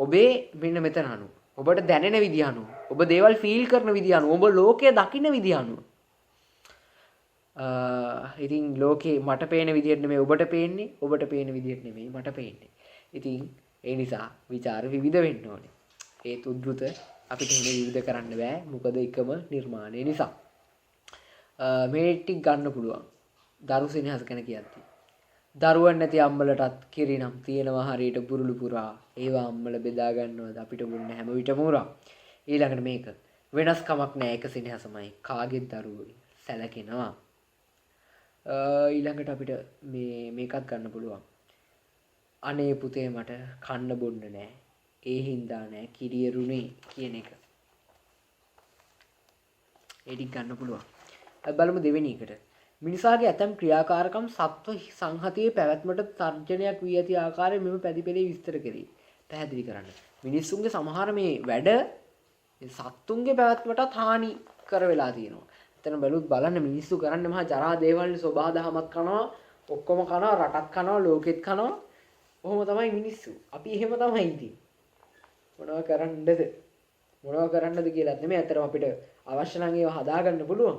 ඔබේ මෙන්න මෙතන අනුව. ඔබට දැනෙන විදිය අනුව. ඔබ දේවල් ෆීල් කරන විදිය අනුව. ඔබ ලෝකය දකින්න විදිය අනුව. ඉතින් ලෝකේ මට පේන විදියට නෙමෙයි ඔබට පේන්නේ. ඔබට පේන විදියට නෙමෙයි මට පේන්නේ. ඉතින් ඒ නිසා ਵਿਚාර විවිධ වෙන්න ඕනේ. ඒ උද්ෘත අපිට එහෙම විවිධ කරන්න බෑ. මොකද එකම නිර්මාණය නිසා. මේ ටික ගන්න පුළුවන්. දරු සෙනෙහස ගැන කියද්දි. දරුවන් නැති අම්මලටත් කිරිනම් තියෙනවා හරියට බුරුළු පුරා. ඒවා අම්මල බෙදා ගන්නවද අපිට බොන්න හැම විටම උරා. ඊළඟට මේක වෙනස්කමක් නෑ එක සෙනෙහසමයි කාගෙත් දරුවෝයි සැලකෙනවා. ඊළඟට අපිට මේකත් ගන්න පුළුවන්. අනේ පුතේ මට කන්න බොන්න නෑ. ඒ හින්දා නෑ කිරියරුනේ කියන එක. ඒ ටික ගන්න පුළුවන්. බලමු දෙවෙනි එකට. මිනිසාගේ ඇතම් ක්‍රියාකාරකම් සත්ව සංහතියේ පැවැත්මට තර්ජනයක් වී ඇති ආකාරය මෙම පැදිපෙළේ විස්තර කෙරේ. පැහැදිලි කරන්න. මිනිස්සුන්ගේ සමහර මේ වැඩ සත්තුන්ගේ පැවැත්මටත් හානි කර වෙලා තියෙනවා. එතන බැලුවොත් බලන්න මිනිස්සු කරන්නේ මහා ජරා දේවල්නේ සෝබා දහමත් කනවා, ඔක්කොම කනවා, රටත් කනවා, ලෝකෙත් කනවා. ඔහොම තමයි මිනිස්සු. අපි එහෙම තමයි ඉතින්. මොනවා කරන්නද කියලා නෙමෙයි අතරම අපිට අවශ්‍ය නම් ඒවා හදාගන්න පුළුවන්.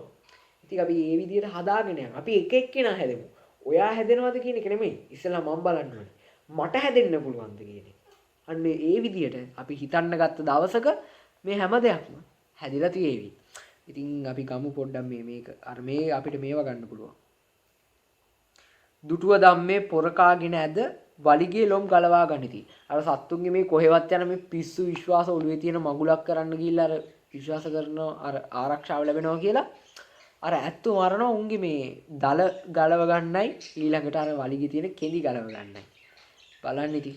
ඉතින් අපි මේ විදිහට හදාගෙන යනවා. අපි එක එක්කෙනා හැදෙමු. ඔයා හැදෙනවද කියන එක නෙමෙයි. ඉස්සෙල්ලා මම බලන්න ඕනේ. මට හැදෙන්න පුළුවන්ද කියන එක. අන්න ඒ විදිහට අපි හිතන්න ගත්ත දවසක මේ හැම දෙයක්ම හැදිලා තියෙවි. ඉතින් අපි ගමු පොඩ්ඩක් මේක. අර මේ අපිට මේව ගන්න පුළුවන්. දුටුව ධම්මේ පොරකාගෙන ඇද වලිගේ ලොම් ගලවා ගනිති. අර සත්තුන්ගේ මේ කොහෙවත් යන මේ පිස්සු විශ්වාස ඔළුවේ තියෙන මගුලක් කරන්න ගිහිල්ලා අර විශ්වාස කරන අර ආරක්ෂාව ලැබෙනවා කියලා අර ඇත්තු මරනවා උන්ගේ මේ දල ගලව ගන්නයි ඊළඟට අර වලිගේ තියෙන කෙඳි ගලව ගන්නයි. බලන්න ඉතින්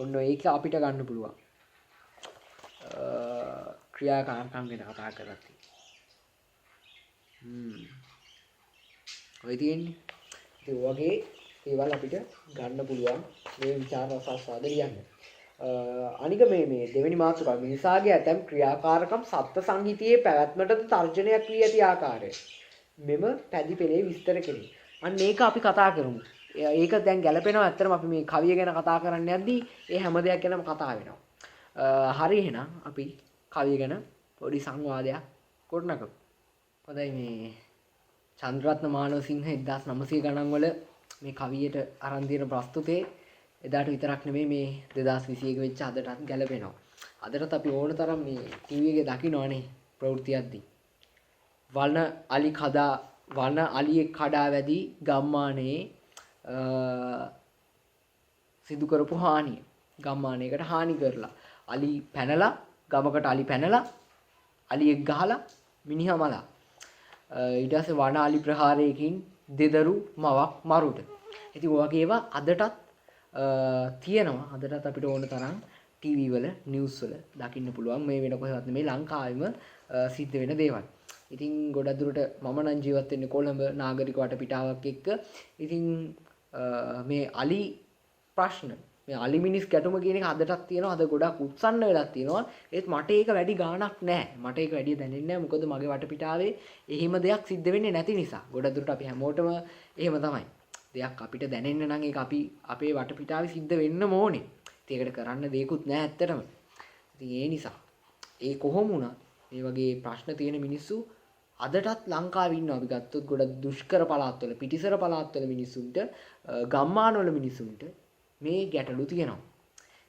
ඔන්න ඒක අපිට ගන්න පුළුවන්. ක්‍රියාකාරකම් ගැන කතා කරද්දී. ඔය තියෙන්නේ. ඉතින් වගේ ඒවල් අපිට ගන්න පුළුවන් මේ විචාර රසාස්වාද ලියන්න. අනික මේ දෙවෙනි මාතෘකාව මිනිසාගේ ඇතැම් ක්‍රියාකාරකම් සත්ත්ව සංහිතියේ පැවැත්මටද තර්ජනයක් වී ඇති ආකාරය මෙම පැදි පෙළේ විස්තර කෙරේ. අන්න ඒක අපි කතා කරමු. ඒක දැන් ගැලපෙනවා. ඇත්තටම අපි මේ කවිය ගැන කතා කරන්න යද්දී ඒ හැම දෙයක් ගැනම කතා වෙනවා. හරි එහෙනම් අපි කවිය ගැන පොඩි සංවාදයක් ගොඩනගමු. හොඳයි මේ චන්ද්‍රරත්න මානවසිංහ 1900 ගණන් වල මේ කවියට අරන් තියෙන ප්‍රස්තුතේ එදාට විතරක් නෙමෙයි මේ 2021 වෙච්ච අදටත් ගැලපෙනවා. අදටත් අපි ඕන තරම් මේ ටීවී එකේ දකින්නවනේ ප්‍රවෘත්තියක්දී. වන අලියෙක් කඩා වැදි ගම්මානයේ සිදු කරපු හානිය. ගම්මානයකට හානි කරලා අලි පැනලා ගමකට අලි පැනලා අලියෙක් ගහලා මිනිහා මලා. ඊට පස්සේ වන අලි ප්‍රහාරයකින් දෙදරු මවක් මරුට. ඉතින් ඔය වගේ ඒවා අදටත් තියෙනවා. අදටත් අපිට ඕන තරම් ටීවී වල නිවුස් වල දකින්න පුළුවන්. මේ වෙන කොහෙවත් නෙමෙයි ලංකාවෙම සිද්ධ වෙන දේවල්. ඉතින් ගොඩක් දුරට මම නම් ජීවත් වෙන්නේ කොළඹ නාගරික වටපිටාවක් එක්ක. ඉතින් මේ අලි ප්‍රශ්න මේ අලි මිනිස් ගැටුම කියන එක අදටත් තියෙනවා. අද ගොඩක් උත්සන්න වෙලා තියෙනවා. ඒත් මට ඒක වැඩි ගාණක් නැහැ. මට ඒක වැඩි දැනෙන්නේ නැහැ. මොකද මගේ වටපිටාවේ එහෙම දෙයක් සිද්ධ වෙන්නේ නැති නිසා. ගොඩක් දුරට අපි හැමෝටම එහෙම තමයි. දෙයක් අපිට දැනෙන්න නම් ඒක අපි අපේ වටපිටාවේ සිද්ධ වෙන්න ඕනේ. ඉතින් ඒකට කරන්න දෙයක්වත් නැහැ ඇත්තටම. ඉතින් ඒ නිසා ඒ කොහොම වුණත් මේ වගේ ප්‍රශ්න තියෙන මිනිස්සු අදටත් ලංකාවේ ඉන්නවා. අපි ගත්තොත් ගොඩක් දුෂ්කර පළාත්වල පිටිසර පළාත්වල මිනිස්සුන්ට ගම්මානවල මිනිස්සුන්ට මේ ගැටලු තියෙනවා.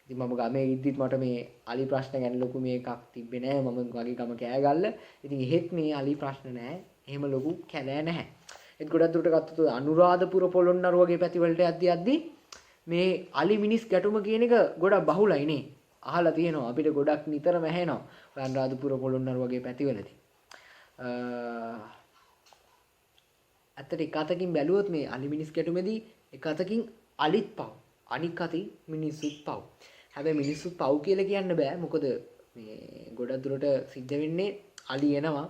ඉතින් මම ගමේ ඉද්දිත් මට මේ අලි ප්‍රශ්න ගැන ලොකු මේකක් තිබ්බේ නැහැ. මම වගේ ගම කෑගල්ල. ඉතින් එහෙත් මේ අලි ප්‍රශ්න නැහැ. එහෙම ලොකු කැලෑ නැහැ. ඒත් ගොඩක් දුරට ගත්තොත් අනුරාධපුර පොළොන්නරුව වගේ පැතිවලට යද්දී මේ අලි මිනිස් ගැටුම කියන එක ගොඩක් බහුලයි නේ. අහලා තියෙනවා. අපිට ගොඩක් නිතරම ඇහෙනවා. අනුරාධපුර පොළොන්නරුව වගේ පැතිවලදී. ඇත්තට එක අතකින් බැලුවොත් මේ අලි මිනිස් ගැටුමේදී එක අතකින් අලිත් පව්. අනික් අතින් මිනිස්සුත් පව්. හැබැයි මිනිස්සුත් පව් කියලා කියන්න බෑ. මොකද මේ ගොඩක් දුරට සිද්ධ වෙන්නේ අලි එනවා.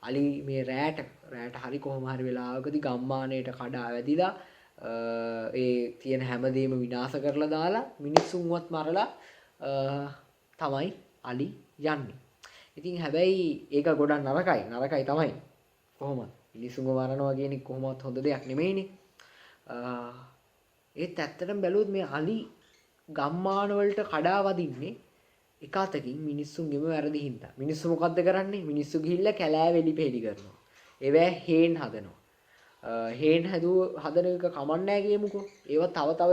අලි මේ රැට හරි කොහොම හරි වෙලාවකදී ගම්මානයට කඩා වැදිලා ඒ තියෙන හැමදේම විනාශ කරලා දාලා මිනිස්සුන්වත් මරලා තමයි අලි යන්නේ. ඉතින් හැබැයි ඒක ගොඩක් නරකයි තමයි. කොහොමද මිනිස්සුන්ව මරනවා කියන එක කොහොමවත් හොඳ දෙයක් නෙමෙයිනේ. ඒත් ඇත්තටම බැලුවොත් මේ අලි ගම්මාන වලට කඩා වදින්නේ එක අතකින් මිනිස්සුන්ගේම වැරදි හින්දා. මිනිස්සු මොකද්ද කරන්නේ? මිනිස්සු ගිහිල්ලා කැලෑ වෙලි පෙහෙලි කරනවා. ඒවැ හේන් හදනවා. හේන් හදන එක කමන්නේ නැහැ කියමුකෝ. ඒවා තව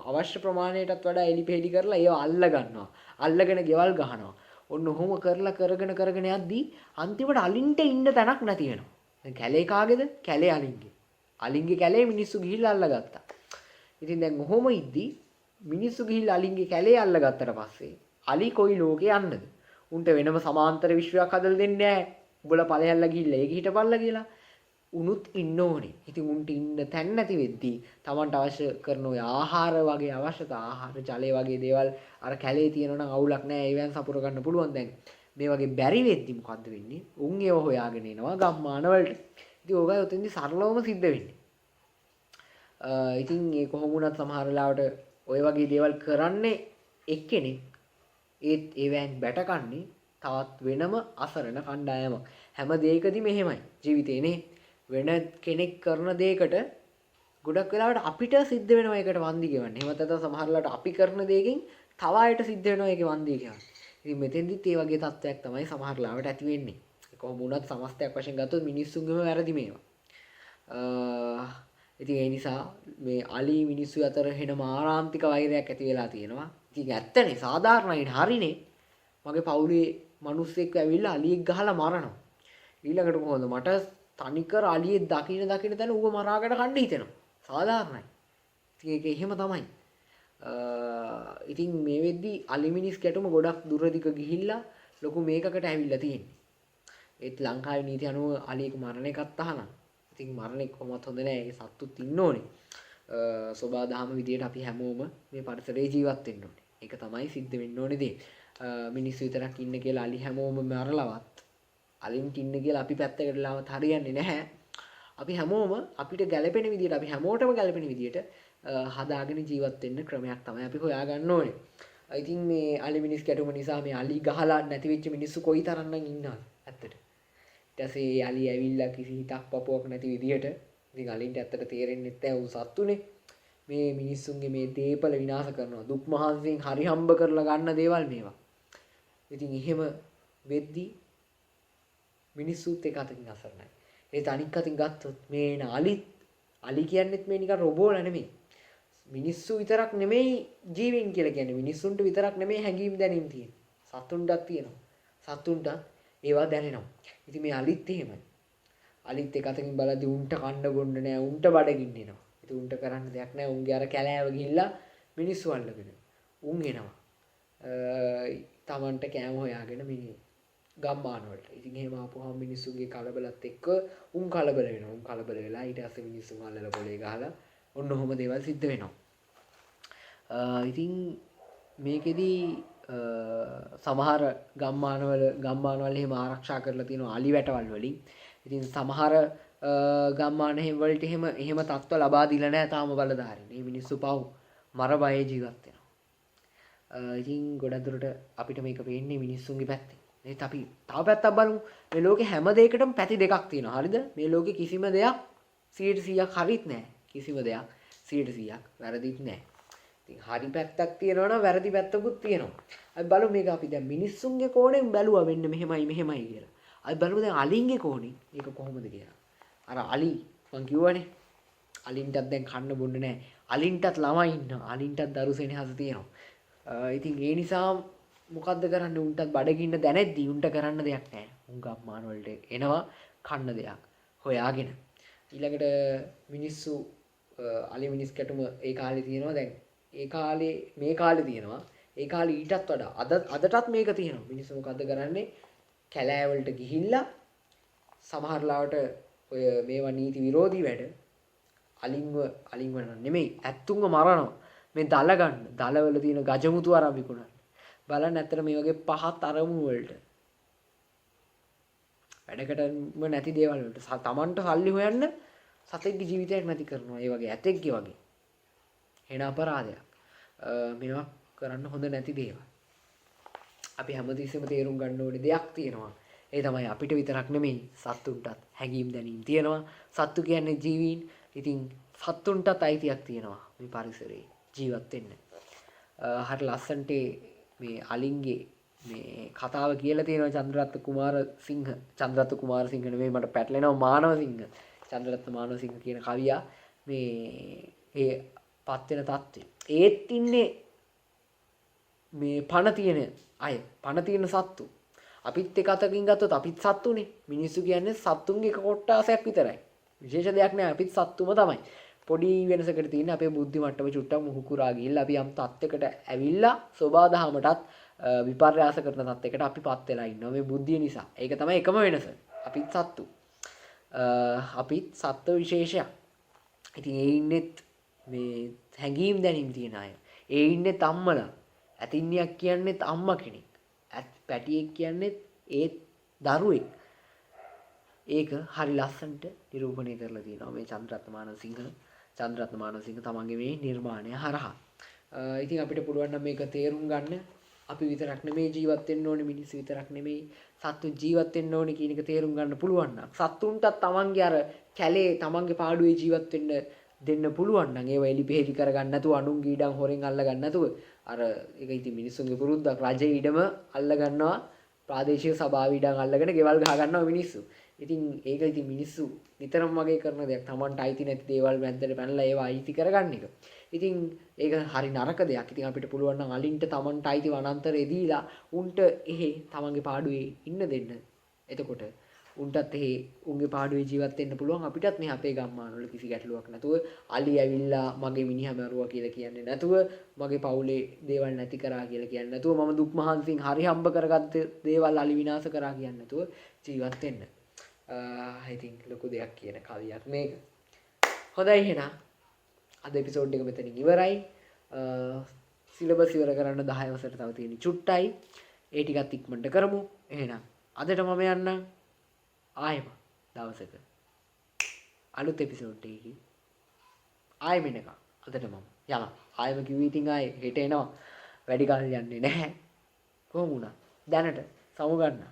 අවශ්‍ය ප්‍රමාණයටත් වඩා එලි පෙහෙලි කරලා ඒවා අල්ල ගන්නවා. අල්ලගෙන ගෙවල් ගහනවා. ඔන්න ඔහොම කරලා කරගෙන යද්දී අන්තිමට අලින්ට ඉන්න තැනක් නැති වෙනවා. දැන් කැලේ කාගේද? කැලේ අලින්ගේ. අලින්ගේ කැලේ මිනිස්සු ගිහිල්ලා අල්ලගත්තා. ඉතින් දැන් ඔහොම ඉද්දී මිනිස්සු ගිහිල්ලා අලින්ගේ කැලේ අල්ලගත්තට පස්සේ අලි කොයි ලෝකේ යන්නද? උන්ට වෙනම සමාන්තර විශ්වයක් හදලා දෙන්නේ නැහැ. උඹලා ඵලයන්ලා ගිහිල්ලා ඒක හිටපල්ලා කියලා. උනුත් ඉන්න ඕනේ. ඉතින් උන්ට ඉන්න තැන් නැති වෙද්දී Tamanට අවශ්‍ය කරන ඔය ආහාර වගේ අවශ්‍යතා ආහාර ජලය වගේ දේවල් අර කැලේ තියෙනවා නම් අවුලක් නැහැ. ඒවෙන් සපුර ගන්න පුළුවන් දැන්. මේ වගේ බැරි වෙද්දී මොකද්ද වෙන්නේ? උන් ඒව හොයාගෙන එනවා ගම්මාන වලට. ඉතින් ඕකයි උතෙන්දි සරලවම සිද්ධ වෙන්නේ. ඉතින් ඒ කොහොම වුණත් සමහර වෙලාවට ඔය වගේ දේවල් කරන්නේ එක්කෙනෙක්. ඒත් ඒවෙන් බැටකන්නේ තවත් වෙනම අසරණ කණ්ඩායමක්. හැම දෙයකදීම එහෙමයි ජීවිතේනේ. වෙන කෙනෙක් කරන දෙයකට ගොඩක් වෙලාවට අපිට සිද්ධ වෙනවා ඒකට වන්දි ගෙවන්න. එහෙම නැත්නම් සමහරලාට අපි කරන දෙයකින් තව අයට සිද්ධ වෙනවා ඒකේ වන්දි ගෙවන්න. ඉතින් මෙතෙන්දිත් ඒ වගේ තත්ත්වයක් තමයි සමහරලාවට ඇති වෙන්නේ. ඒ කොහොම වුණත් සමස්තයක් වශයෙන් ගත්තොත් මිනිස්සුන්ගේම වැරදි මේවා. ඉතින් ඒ නිසා මේ අලි මිනිස්සු අතර වෙන මාරාන්තික වෛරයක් ඇති වෙලා තියෙනවා. ඉතින් ඇත්තනේ සාධාරණයි හරිනේ. මගේ පවුලේ මිනිස්සෙක් ඇවිල්ලා අලියෙක් ගහලා මරනවා. ඊළඟට කොහොමද මට තනිකර අලියෙක් දකින්න තැන ඌව මරාගෙන කන්න හිතෙනවා. සාධාරණයි. ඉතින් ඒක එහෙම තමයි. ඉතින් මේ වෙද්දි අලි මිනිස් ගැටුම ගොඩක් දුරදිග ගිහිල්ලා ලොකු මේකකට ඇවිල්ලා තියෙන්නේ. ඒත් ලංකාවේ නීති අනුව අලියෙක් මරණ එකත් අහනවා. ඉතින් මරණය කොහොමවත් හොඳ නෑ. ඒ සත්තුත් ඉන්න ඕනේ. සෝබා දහම විදියට අපි හැමෝම මේ පරිසරයේ ජීවත් වෙන්න ඕනේ. ඒක තමයි සිද්ධ වෙන්න ඕනේ දේ. මිනිස්සු විතරක් ඉන්න කියලා අලි හැමෝම මරලවත් අලින්ට ඉන්න කියලා අපි පැත්තකට ලාවත් හරියන්නේ නැහැ. අපි හැමෝම අපිට ගැළපෙන විදියට අපි හැමෝටම ගැළපෙන විදියට හදාගෙන ජීවත් වෙන්න ක්‍රමයක් තමයි අපි හොයාගන්න ඕනේ. ඉතින් මේ අලි මිනිස් ගැටුම නිසා මේ අලි ගහලා නැති වෙච්ච මිනිස්සු කොයි තරම්නම් ඉන්නවද ඇත්තට. ඊට පස්සේ අලි ඇවිල්ලා කිසි හිතක් පපුවක් නැති විදිහට ඉතින් අලින්ට ඇත්තට තේරෙන්නේ නැහැ උන් සත්තුනේ. මේ මිනිස්සුන්ගේ මේ දේපල විනාශ කරනවා. දුක් මහන්සියෙන් හරි හම්බ කරලා ගන්න දේවල් මේවා. ඉතින් එහෙම වෙද්දි මිනිස්සුත් එක අතකින් අසරණයි. ඒත් අනික් අතින් ගත්තොත් මේ එන අලි කියන්නේත් මේ නිකන් රොබෝලා නෙමෙයි. මිනිස්සු විතරක් නෙමෙයි ජීවීන් කියලා කියන්නේ. මිනිස්සුන්ට විතරක් නෙමෙයි හැඟීම් දැනීම් තියෙන්නේ. සතුන්ටත් තියෙනවා. සතුන්ට ඒවා දැනෙනවා. ඉතින් මේ අලිත් එහෙමයි. අලිත් එක අතකින් බලද්දි උන්ට කන්න බොන්න නෑ. උන්ට බඩගින්න එනවා. ඉතින් උන්ට කරන්න දෙයක් නෑ. උන්ගේ අර කැලෑව ගිහිල්ලා මිනිස්සු අල්ලගෙන. උන් එනවා. තමන්ට කෑම හොයාගෙන මේ ගම්මාන වලට. ඉතින් එහෙම ආපුවාම මිනිස්සුන්ගේ කලබලත් එක්ක උන් කලබල වෙනවා. උන් කලබල වෙලා ඊට පස්සේ මිනිස්සුන් අල්ලලා පොලේ ගහලා ඔන්න ඔහොම දේවල් සිද්ධ වෙනවා. ඉතින් මේකෙදි සමහර ගම්මානවල එහෙම ආරක්ෂා කරලා තියෙනවා අලි වැටවල් වලින්. ඉතින් සමහර ගම්මාන වලට එහෙම තත්ත්ව ලබා දීලා නැහැ තාම බලධාරීන්. මේ මිනිස්සු පව් මර බයේ ජීවත් වෙනවා. ඉතින් ගොඩක් දුරට අපිට මේක පේන්නේ මිනිස්සුන්ගේ පැත්තෙන්. ඒත් අපි තව පැත්තක් බලමු. මේ ලෝකේ හැම දෙයකටම පැති දෙකක් තියෙනවා. හරිද? මේ ලෝකේ කිසිම දෙයක් 100%ක් හරිත් නැහැ. කිසිම දෙයක් 100%ක් වැරදිත් නැහැ. ඉතින් හරි පැත්තක් තියෙනවා නම් වැරදි පැත්තකුත් තියෙනවා. අපි බලමු මේක අපි දැන් මිනිස්සුන්ගේ කෝණයෙන් බැලුවා මෙන්න මෙහෙමයි කියලා. අපි බලමු දැන් අලින්ගේ කෝණයෙන් මේක කොහොමද කියලා. අර අලි මං කිව්වනේ අලින්ටත් දැන් කන්න බොන්න නැහැ. අලින්ටත් ළමයි ඉන්නවා. අලින්ටත් දරු සෙනෙහස තියෙනවා. ඉතින් ඒ නිසා මොකද්ද කරන්නේ? උන්ටත් බඩගින්න දැනෙද්දී උන්ට කරන්න දෙයක් නැහැ. උන් ගම්මාන වලට එනවා කන්න දෙයක් හොයාගෙන. ඊළඟට මිනිස්සු අලි මිනිස් කැටුම ඒ කාලේ තියෙනවා. දැන් ඒ කාලේ මේ කාලේ තියෙනවා. ඒ කාලේ ඊටත් වඩා අදටත් මේක තියෙනවා. මිනිස්සු මොකද්ද කරන්නේ? කැලෑ වලට ගිහිල්ලා සමහර ලාවට ඔය මේවා නීති විරෝධී වැඩ අලින්ව නෙමෙයි ඇත්තුන්ව මරනවා. මේ දල ගන්න. දලවල තියෙන ගජමුතු අරන් විකුණන්න. බලන්න ඇත්තට මේ වගේ පහත් අරමුණු වලට වැඩකටම නැති දේවල් වලට තමන්ට සල්ලි හොයන්න සතෙක්ගේ ජීවිතයක් නැති කරනවා. ඒ වගේ ඇතෙක්ගේ වගේ. එන අපරාධයක්. මේවා කරන්න හොඳ නැති දේවල්. අපි හැමතිස්සෙම තේරුම් ගන්න ඕනේ දෙයක් තියෙනවා. ඒ තමයි අපිට විතරක් නෙමෙයි සත්තුන්ටත් හැඟීම් දැනීම් තියෙනවා. සත්තු කියන්නේ ජීවීන්. ඉතින් සත්තුන්ටත් අයිතියක් තියෙනවා මේ පරිසරයේ ජීවත් වෙන්න. හරි ලස්සන්ට මේ අලින්ගේ මේ කතාව කියලා තියෙනවා චන්ද්‍රරත්න කුමාරසිංහ නෙමෙයි මට පැටලෙනවා මානවසිංහ. චන්ද්‍රරත්න මානවසිංහ කියන කවියා මේ ඒ පත් වෙන තත්ත්වය. ඒත් ඉන්නේ මේ පණ තියෙන අය, පණ තියෙන සත්තු. අපිත් එක අතකින් ගත්තොත් අපිත් සත්තුනේ. මිනිස්සු කියන්නේ සත්තුන්ගේ එක කොට්ටාසයක් විතරයි. විශේෂ දෙයක් නෑ. අපිත් සත්තුම තමයි. පොඩි වෙනසකට තියෙන අපේ බුද්ධි මට්ටම චුට්ටක් මුහුකුරා ගිහිල්ලා අපි යම් තත්යකට ඇවිල්ලා සෝබා දහමටත් විපර්යාස කරන තත්යකට අපිපත් වෙලා ඉන්නවා මේ බුද්ධිය නිසා. ඒක තමයි එකම වෙනස. අපිත් සත්තු. අපිත් සත්ත්ව විශේෂයක්. ඉතින් ඒ ඉන්නෙත් මේ හැඟීම් දැනීම් තියෙන අය. ඒ ඉන්නෙත් අම්මලා. ඇතින්නියක් කියන්නේත් අම්මා කෙනෙක්. පැටියෙක් කියන්නේත් ඒත් දරුවෙක්. ඒක හරි ලස්සනට නිරූපණය කරලා තියෙනවා මේ චන්ද්‍රරත්න මානවසිංහ තමන්ගේ මේ නිර්මාණය හරහා. ඉතින් අපිට පුළුවන් නම් මේක තේරුම් ගන්න. අපි විතරක් නෙමෙයි ජීවත් වෙන්න ඕනේ, මිනිස්සු විතරක් නෙමෙයි සත්තු ජීවත් වෙන්න ඕනේ කියන එක තේරුම් ගන්න පුළුවන් නම් සත්තුන්ටත් තමන්ගේ අර කැලේ තමන්ගේ පාඩුවේ ජීවත් වෙන්න දෙන්න පුළුවන් නම් ඒව එලි පෙහෙලි කරගන්න නැතුව අනුන්ගේ ඉඩම් හොරෙන් අල්ල ගන්න නැතුව අර ඒක ඉතින් මිනිස්සුන්ගේ පුරුද්දක් රජේ ඉඩම අල්ල ගන්නවා ප්‍රාදේශීය සභාවේ ඉඩම් අල්ලගෙන ගෙවල් ගහ ගන්නවා මිනිස්සු. ඉතින් ඒක ඉතින් මිනිස්සු නිතරම වගේ කරන දෙයක්. Tamanට අයිති නැති දේවල් වැන්දට පැනලා ඒවා අයිති කරගන්න එක. ඉතින් ඒක හරි නරක දෙයක්. ඉතින් අපිට පුළුවන් නම් අලින්ට Tamanට අයිති වනාන්තරේ දීලා උන්ට එහෙ Tamanගේ පාඩුවේ ඉන්න දෙන්න. එතකොට උන්ටත් එහෙ උන්ගේ පාඩුවේ ජීවත් වෙන්න පුළුවන්. අපිටත් මේ අපේ ගම්මානවල කිසි ගැටලුවක් නැතුව අලි ඇවිල්ලා මගේ මිනිහා මරුවා කියලා කියන්නේ නැතුව මගේ පවුලේ දේවල් නැති කරා කියලා කියන්නේ නැතුව මම දුක් මහන්සියෙන් හරි හම්බ කරගත්ත දේවල් අලි විනාශ කරා කියන්නේ නැතුව ජීවත් වෙන්න. ඉතින් ලොකු දෙයක් කියන කවියක් මේක. හොඳයි එහෙනම් අද එපිසෝඩ් එක මෙතනින් ඉවරයි. සිලබස් ඉවර කරන්න 10 වසරට තව තියෙන චුට්ටයි. ඒ ටිකත් ඉක්මනට කරමු. එහෙනම් අදට මම යන්නම්. ආයෙම දවසක අලුත් එපිසෝඩ් එකකින් ආයෙම එනකම් අදට මම යනවා. ආයෙම කිව්වේ ඉතින් ආයෙ හෙට එනවා. වැඩි කාලෙ යන්නේ නැහැ. කොහොම වුණා? දැනට සමු ගන්න.